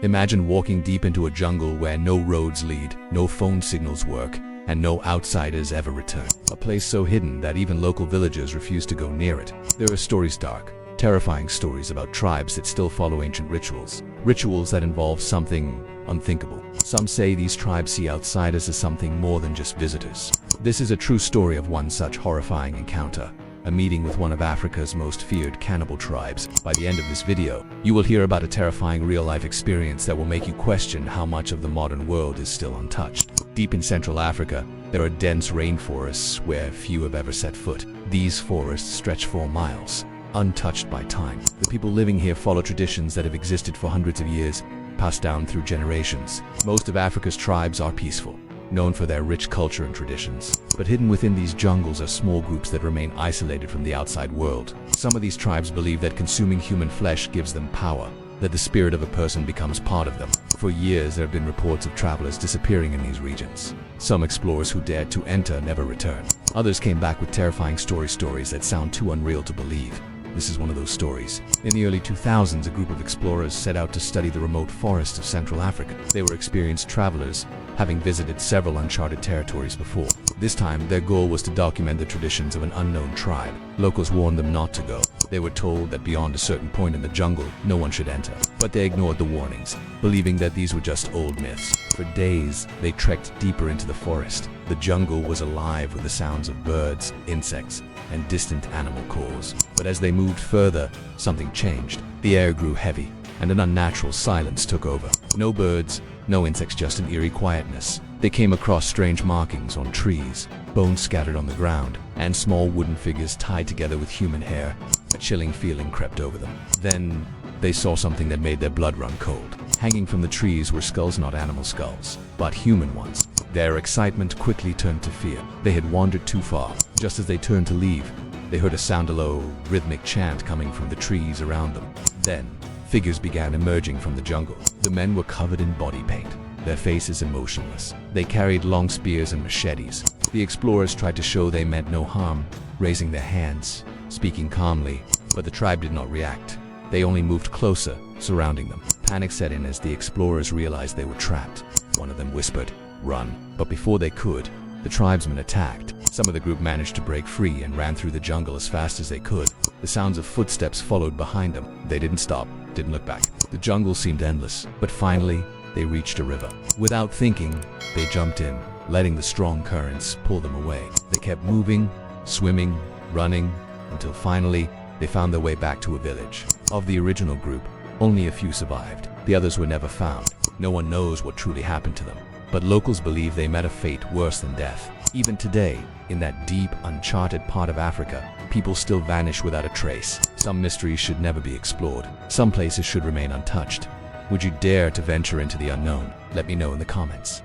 Imagine walking deep into a jungle where no roads lead, no phone signals work, and no outsiders ever return. A place so hidden that even local villagers refuse to go near it. There are stories, dark, terrifying stories about tribes that still follow ancient rituals. Rituals that involve something unthinkable. Some say these tribes see outsiders as something more than just visitors. This is a true story of one such horrifying encounter. A meeting with one of Africa's most feared cannibal tribes. By the end of this video, you will hear about a terrifying real-life experience that will make you question how much of the modern world is still untouched. Deep in Central Africa, there are dense rainforests where few have ever set foot. These forests stretch for miles, untouched by time. The people living here follow traditions that have existed for hundreds of years, passed down through generations. Most of Africa's tribes are peaceful, known for their rich culture and traditions. But hidden within these jungles are small groups that remain isolated from the outside world. Some of these tribes believe that consuming human flesh gives them power, that the spirit of a person becomes part of them. For years, there have been reports of travelers disappearing in these regions. Some explorers who dared to enter never returned. Others came back with terrifying stories that sound too unreal to believe. This is one of those stories. In the early 2000s, a group of explorers set out to study the remote forests of Central Africa. They were experienced travelers, having visited several uncharted territories before. This time, their goal was to document the traditions of an unknown tribe. Locals warned them not to go. They were told that beyond a certain point in the jungle, no one should enter. But they ignored the warnings, believing that these were just old myths. For days, they trekked deeper into the forest. The jungle was alive with the sounds of birds, insects, and distant animal calls. But as they moved further, something changed. The air grew heavy, and an unnatural silence took over. No birds, no insects, just an eerie quietness. They came across strange markings on trees, bones scattered on the ground, and small wooden figures tied together with human hair. A chilling feeling crept over them. Then they saw something that made their blood run cold. Hanging from the trees were skulls, not animal skulls, but human ones. Their excitement quickly turned to fear. They had wandered too far. Just as they turned to leave, they heard a low, rhythmic chant coming from the trees around them. Then, figures began emerging from the jungle. The men were covered in body paint, their faces emotionless. They carried long spears and machetes. The explorers tried to show they meant no harm, raising their hands, speaking calmly, but the tribe did not react. They only moved closer, surrounding them. Panic set in as the explorers realized they were trapped. One of them whispered, "Run." But before they could, the tribesmen attacked. Some of the group managed to break free and ran through the jungle as fast as they could. The sounds of footsteps followed behind them. They didn't stop, didn't look back. The jungle seemed endless, but finally, they reached a river. Without thinking, they jumped in, letting the strong currents pull them away. They kept moving, swimming, running, until finally, they found their way back to a village. Of the original group, only a few survived. The others were never found. No one knows what truly happened to them, but locals believe they met a fate worse than death. Even today, in that deep, uncharted part of Africa, people still vanish without a trace. Some mysteries should never be explored. Some places should remain untouched. Would you dare to venture into the unknown? Let me know in the comments.